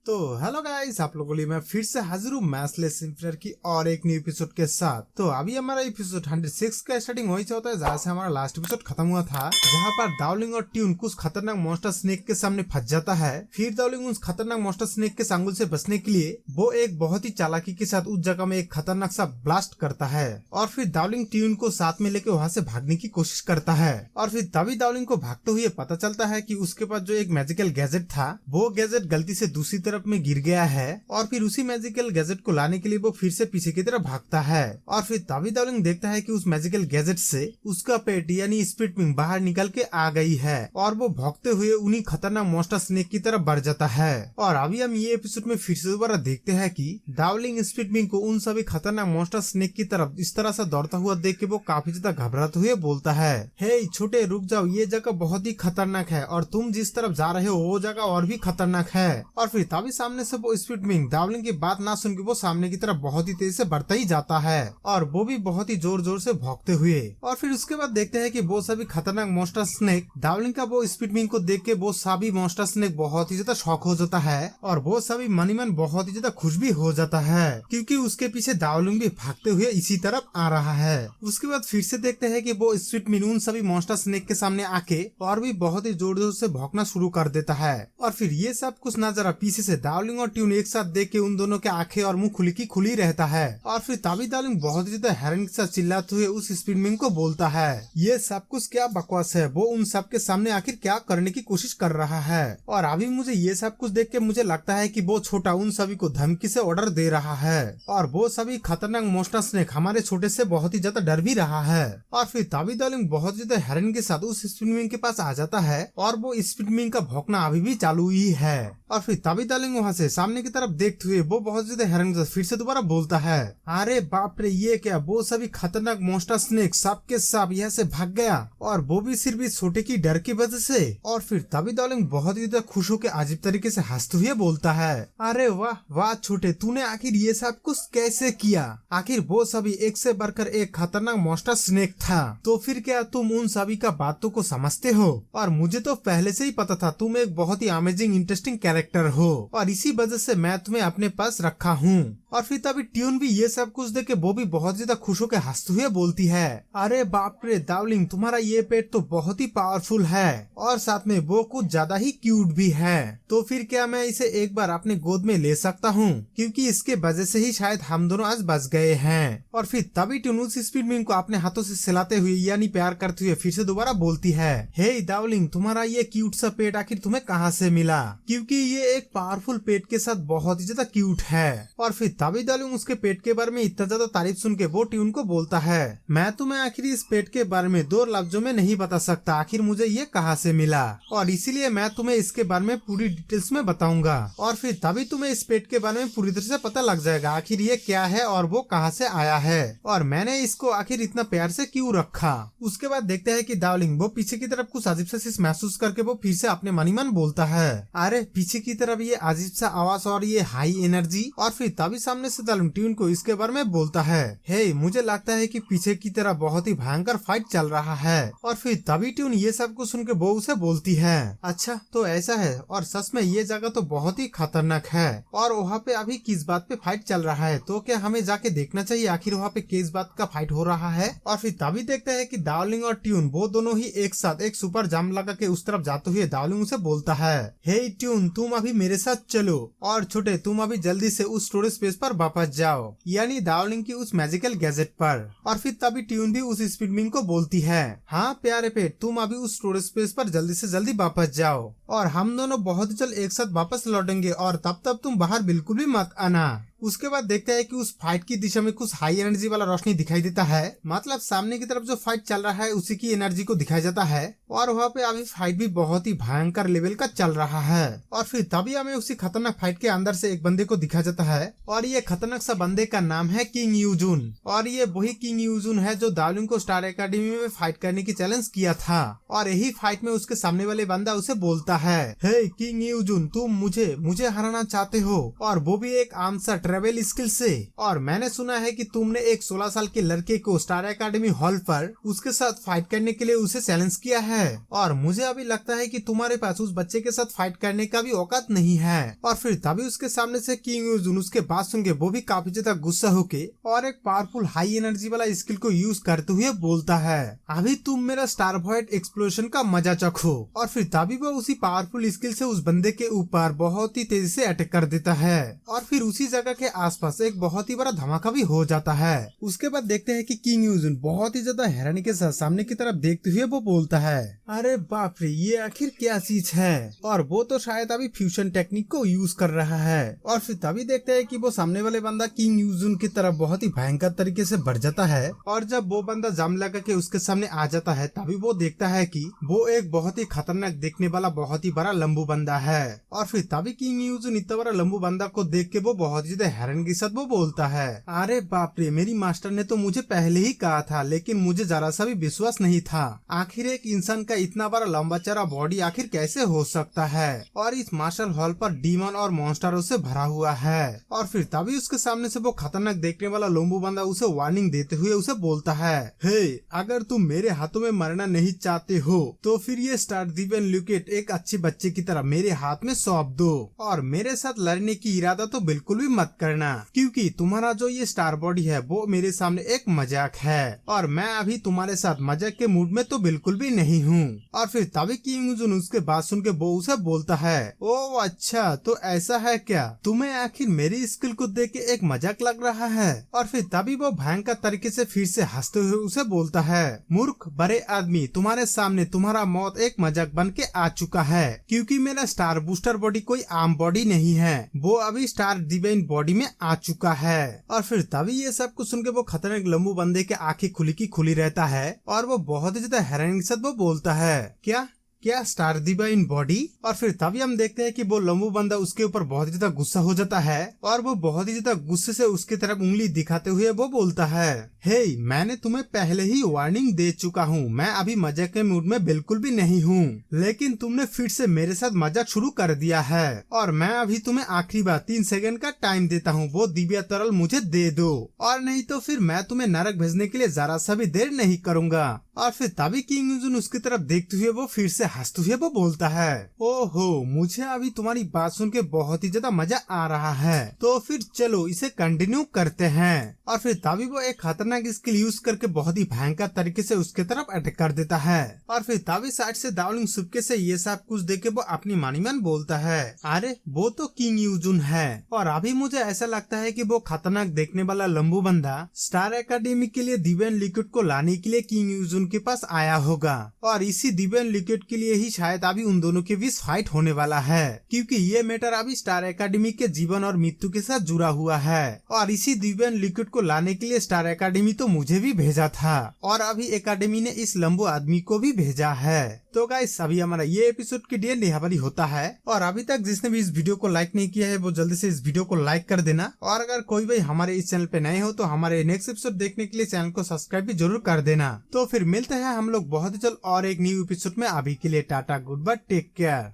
तो hello guys, आप लोगों के लिए मैं फिर से हाजिर हूँ मैथलेस सिंपलर की और एक न्यू एपिसोड के साथ। तो अभी हमारा एपिसोड 106 का स्टार्टिंग वही से होता है जहाँ से हमारा लास्ट एपिसोड खत्म हुआ था, जहाँ पर दावलिंग और ट्यून कुछ खतरनाक मॉन्स्टर स्नेक के सामने फंस जाता है। फिर दावलिंग उस खतरनाक मॉन्स्टर स्नेक के सांगुल से बचने के लिए वो एक बहुत ही चालाकी के साथ उस जगह में एक खतरनाक सा ब्लास्ट करता है और फिर दावलिंग ट्यून को साथ में लेके वहाँ से भागने की कोशिश करता है। और फिर तभी दावलिंग को भागते हुए पता चलता है कि उसके पास जो एक मैजिकल गैजेट था वो गैजेट गलती से दूसरी तरफ में गिर गया है और फिर उसी मैजिकल गैजेट को लाने के लिए वो फिर से पीछे की तरफ भागता है। और फिर तभी दावलिंग देखता है कि उस मैजिकल गैजेट से उसका पेट यानी स्पिट विंग बाहर निकल के आ गई है और वो भागते हुए उन्हीं खतरनाक मॉन्स्टर स्नेक की तरफ बढ़ जाता है। और अभी हम ये एपिसोड में फिर से दोबारा देखते हैं कि दावलिंग स्पिट विंग को उन सभी खतरनाक मॉन्स्टर स्नेक की तरफ इस तरह से दौड़ता हुआ देख के वो काफी ज्यादा घबराते हुए बोलता है, हे छोटे रुक जाओ, ये जगह बहुत ही खतरनाक है और तुम जिस तरफ जा रहे हो वो जगह और भी खतरनाक है। और फिर तभी सामने से वो स्पिट विंग दावलिंग की बात ना सुन के वो सामने की तरफ बहुत ही तेजी से बढ़ता ही जाता है और वो भी बहुत ही जोर जोर से भौंकते हुए। और फिर उसके बाद देखते हैं कि वो सभी खतरनाक मॉन्स्टर स्नेक दावलिंग का वो स्पिट विंग को देख के वो सभी मॉन्स्टर स्नेक बहुत ही ज्यादा शॉक हो जाता है और वो सभी मनीमन बहुत ही ज्यादा खुश भी हो जाता है क्योंकि उसके पीछे दावलिंग भी भागते हुए इसी तरफ आ रहा है। उसके बाद फिर से देखते हैं कि वो स्पिट विंग उन सभी मॉन्स्टर स्नेक के सामने आके और भी बहुत ही जोर जोर से भौंकना शुरू कर देता है। और फिर ये सब कुछ नजारा पीछे से दावलिंग और ट्यून एक साथ देख के उन दोनों के आंखें और मुंह खुली की खुली रहता है। और फिर तभी दावलिंग बहुत ही ज्यादा हैरानी के साथ चिल्लाते हुए उस स्पिट विंग को बोलता है, ये सब कुछ क्या बकवास है, वो उन सब के सामने आखिर क्या करने की कोशिश कर रहा है। और अभी मुझे ये सब कुछ देख के मुझे लगता है कि वो छोटा उन सभी को धमकी से ऑर्डर दे रहा है और वो सभी खतरनाक मॉन्स्टर स्नेक हमारे छोटे से बहुत ही ज्यादा डर भी रहा है। और फिर तभी दावलिंग बहुत ज्यादा हैरानी के साथ उस स्पिट विंग के पास आ जाता है और वो स्पिट विंग का भौंकना अभी भी चालू ही है। और फिर तभी दावलिंग वहाँ से सामने की तरफ देखते हुए वो बहुत ज्यादा हैरानी के साथ फिर से दोबारा बोलता है, अरे बाप रे, ये क्या, वो सभी खतरनाक मॉन्स्टर स्नेक सब के सब यहाँ से भाग गया और वो भी सिर्फ इस छोटे की डर की वजह से। और फिर तभी दावलिंग बहुत ही ज्यादा खुश होकर अजीब तरीके से हंसते हुए बोलता है, अरे वाह वाह छोटे, तूने आखिर ये सब कुछ कैसे किया, आखिर वो सभी एक से बढ़कर एक खतरनाक मॉन्स्टर स्नेक था, तो फिर क्या तुम उन सभी का बातों को समझते हो। और मुझे तो पहले से ही पता था तुम एक बहुत ही अमेजिंग इंटरेस्टिंग कैरेक्टर हो और इसी वजह से मैं तुम्हें अपने पास रखा हूँ। और फिर तभी ट्यून भी ये सब कुछ देख के वो भी बहुत ज्यादा खुश होकर हंसते हुए बोलती है, अरे बाप रे दावलिंग, तुम्हारा ये पेट तो बहुत ही पावरफुल है और साथ में वो कुछ ज्यादा ही क्यूट भी है, तो फिर क्या मैं इसे एक बार अपने गोद में ले सकता हूँ, क्योंकि इसके वजह से ही शायद हम दोनों आज बच गए हैं। और फिर तभी ट्यून उस स्पिट विंग को अपने हाथों से सिलाते हुए यानी प्यार करते हुए फिर से दोबारा बोलती है, हे दावलिंग, तुम्हारा ये क्यूट सा पेट आखिर तुम्हें कहाँ से मिला, क्योंकि ये एक पावरफुल पेट के साथ बहुत ही ज्यादा क्यूट है। और फिर तभी दावलिंग उसके पेट के बारे में इतना ज्यादा तारीफ सुन के वो ट्यून को बोलता है, मैं तुम्हें आखिर इस पेट के बारे में दो लफ्जों में नहीं बता सकता आखिर मुझे ये कहाँ से मिला, और इसीलिए मैं तुम्हें इसके बारे में पूरी डिटेल्स में बताऊंगा और फिर तभी तुम्हें इस पेट के बारे में पूरी तरह से पता लग जाएगा आखिर ये क्या है और वो कहाँ से आया है और मैंने इसको आखिर इतना प्यार से क्यों रखा। उसके बाद देखते हैं कि दावलिंग वो पीछे की तरफ कुछ अजीब सा चीज महसूस करके वो फिर से अपने मन ही मन बोलता है, अरे पीछे की तरफ ये अजीब सा आवाज और ये हाई एनर्जी। और फिर तभी सामने से दावलिंग ट्यून को इसके बारे में बोलता है, हे मुझे लगता है कि पीछे की तरफ बहुत ही भयंकर फाइट चल रहा है। और फिर तभी ट्यून ये सब कुछ सुन के वो उसे बोलती है, अच्छा तो ऐसा है, और सच में ये जगह तो बहुत ही खतरनाक है और वहाँ पे अभी किस बात पे फाइट चल रहा है, तो क्या हमें जाके देखना चाहिए आखिर वहाँ पे किस बात का फाइट हो रहा है। और फिर तभी देखते हैं कि दावलिंग और ट्यून वो दोनों ही एक साथ एक सुपर जाम लगा के उस तरफ जाते हुए दावलिंग उसे बोलता है, हे ट्यून, तुम अभी मेरे साथ चलो और छोटे तुम अभी जल्दी से उस स्टोरेज स्पेस पर वापस जाओ, यानी दावलिंग की उस मैजिकल गैजेट पर। और फिर तभी ट्यून भी उस स्पिट विंग को बोलती है, हाँ प्यारे पेट, तुम अभी उस स्टोरेज स्पेस पर जल्दी से जल्दी वापस जाओ और हम दोनों बहुत जल्द एक साथ वापस लौटेंगे और तब तक तुम बाहर बिल्कुल भी मत आना। उसके बाद देखते हैं कि उस फाइट की दिशा में कुछ हाई एनर्जी वाला रोशनी दिखाई देता है, मतलब सामने की तरफ जो फाइट चल रहा है उसी की एनर्जी को दिखाया जाता है और वहाँ पे अभी फाइट भी बहुत ही भयंकर लेवल का चल रहा है। और फिर तभी हमें उसी खतरनाक फाइट के अंदर से एक बंदे को दिखाया जाता है और ये खतरनाक सा बंदे का नाम है किंग यूजुन और ये वही किंग यूजुन है जो दावलिंग को स्टार एकेडमी में फाइट करने की चैलेंज किया था। और यही फाइट में उसके सामने वाले बंदा उसे बोलता है, हे किंग यूजुन, तुम मुझे हराना चाहते हो और वो भी एक आम सा रेबेल स्किल से। और मैंने सुना है कि तुमने एक 16 साल के लड़के को स्टार एकेडमी हॉल पर उसके साथ फाइट करने के लिए उसे चैलेंज किया है, और मुझे अभी लगता है कि तुम्हारे पास उस बच्चे के साथ फाइट करने का भी औकात नहीं है। और फिर तभी उसके सामने से किंग यूजुन उसके बात सुन के वो भी काफी ज्यादा गुस्सा होके और एक पावरफुल हाई एनर्जी वाला स्किल को यूज करते हुए बोलता है, अभी तुम मेरा स्टार वॉइड एक्सप्लोजन का मजा चखो। और फिर तभी वो उसी पावरफुल स्किल से उस बंदे के ऊपर बहुत ही तेजी से अटैक कर देता है, और फिर उसी जगह के आसपास एक बहुत ही बड़ा धमाका भी हो जाता है। उसके बाद देखते हैं कि किंग यूजुन बहुत ही ज्यादा हैरानी के साथ सामने की तरफ देखते हुए वो बोलता है, अरे बाप रे, ये आखिर क्या चीज है। और वो तो शायद अभी फ्यूजन टेक्निक को यूज कर रहा है। और फिर तभी देखते हैं कि वो सामने वाले बंदा किंग यूजुन की तरफ बहुत ही भयंकर तरीके से बढ़ जाता है, और जब वो बंदा जाम लगा के उसके सामने आ जाता है तभी वो देखता है कि वो एक बहुत ही खतरनाक देखने वाला बहुत ही बड़ा लंबू बंदा है। और फिर तभी किंग यूजुन इतना बड़ा लंबू बंदा को देख के वो बहुत ज्यादा हैरान के साथ वो बोलता है, अरे बाप रे, मेरी मास्टर ने तो मुझे पहले ही कहा था, लेकिन मुझे जरा सा भी विश्वास नहीं था। आखिर एक इंसान का इतना बड़ा लंबा चौड़ा बॉडी आखिर कैसे हो सकता है, और इस मार्शल हॉल पर डीमन और मॉन्स्टरों से भरा हुआ है। और फिर तभी उसके सामने से वो खतरनाक देखने वाला लंबू बंदा उसे वार्निंग देते हुए उसे बोलता है, हे, अगर तुम मेरे हाथों में मरना नहीं चाहते हो तो फिर ये स्टार दिव्यन लुकेट एक अच्छे बच्चे की तरह मेरे हाथ में सौंप दो, और मेरे साथ लड़ने की इरादा तो बिल्कुल भी मत करना, क्योंकि तुम्हारा जो ये स्टार बॉडी है वो मेरे सामने एक मजाक है, और मैं अभी तुम्हारे साथ मजाक के मूड में तो बिल्कुल भी नहीं हूँ। और फिर तभी किंग यूजुन उसके बात सुन के वो उसे बोलता है, ओ अच्छा, तो ऐसा है क्या, तुम्हें आखिर मेरी स्किल को देख के एक मजाक लग रहा है। और फिर तभी वो भयंकर तरीके से फिर से हंसते हुए उसे बोलता है, मूर्ख बड़े आदमी, तुम्हारे सामने तुम्हारा मौत एक मजाक बन के आ चुका है, क्योंकि मेरा स्टार बूस्टर बॉडी कोई आम बॉडी नहीं है, वो अभी स्टार डिवाइन बॉडी में आ चुका है। और फिर तभी ये सब कुछ सुन के वो खतरनाक लंबू बंदे के आंखें खुली की खुली रहता है, और वो बहुत ही ज्यादा हैरानी के साथ वो बोलता है, क्या स्टार डिवाइन बॉडी। और फिर तभी हम देखते हैं कि वो लंबू बंदा उसके ऊपर बहुत ज्यादा गुस्सा हो जाता है, और वो बहुत ही ज्यादा गुस्से से उसकी तरफ उंगली दिखाते हुए वो बोलता है, हे, मैंने तुम्हें पहले ही वार्निंग दे चुका हूँ, मैं अभी मजाक के मूड में बिल्कुल भी नहीं हूँ, लेकिन तुमने फिर से मेरे साथ मजाक शुरू कर दिया है, और मैं अभी तुम्हें आखिरी बार 3 सेकंड का टाइम देता हूँ, वो दिव्या तरल मुझे दे दो, और नहीं तो फिर मैं तुम्हें नरक भेजने के लिए जरा सा भी देर नहीं करूंगा। और फिर तभी किंग यूजुन उसकी तरफ देखते हुए वो फिर से हंसते हुए वो बोलता है, ओहो, मुझे अभी तुम्हारी बात सुन के बहुत ही ज्यादा मजा आ रहा है, तो फिर चलो इसे कंटिन्यू करते हैं। और फिर तभी वो एक खतरनाक स्किल यूज करके बहुत ही भयंकर तरीके से उसके तरफ अटैक कर देता है। और फिर तभी साइड से दावलिंग सुबके से ये सब कुछ देख के वो अपनी मानीमान बोलता है, अरे वो तो किंग यूजुन है, और अभी मुझे ऐसा लगता है कि वो खतरनाक देखने वाला लंबू बंदा स्टार एकेडमी के लिए दिव्यन लिक्विड को लाने के लिए किंग यूजुन के पास आया होगा, और इसी दिव्यन लिक्विड के लिए ही शायद अभी उन दोनों के बीच फाइट होने वाला है, क्योंकि ये मैटर अभी स्टार एकेडमी के जीवन और मृत्यु के साथ जुड़ा हुआ है, और इसी दिव्यन लिक्विड को लाने के लिए स्टार एकेडमी तो मुझे भी भेजा था, और अभी एकेडमी ने इस लंबू आदमी को भी भेजा है। तो गाइस, अभी हमारा ये एपिसोड की डी यहाँ पर होता है, और अभी तक जिसने भी इस वीडियो को लाइक नहीं किया है वो जल्दी से इस वीडियो को लाइक कर देना, और अगर कोई भाई हमारे इस चैनल पे नए हो तो हमारे नेक्स्ट एपिसोड देखने के लिए चैनल को सब्सक्राइब भी जरूर कर देना। तो फिर मिलते हैं हम लोग बहुत ही जल्द और एक न्यू एपिसोड में। अभी के लिए tata, good bye, take care.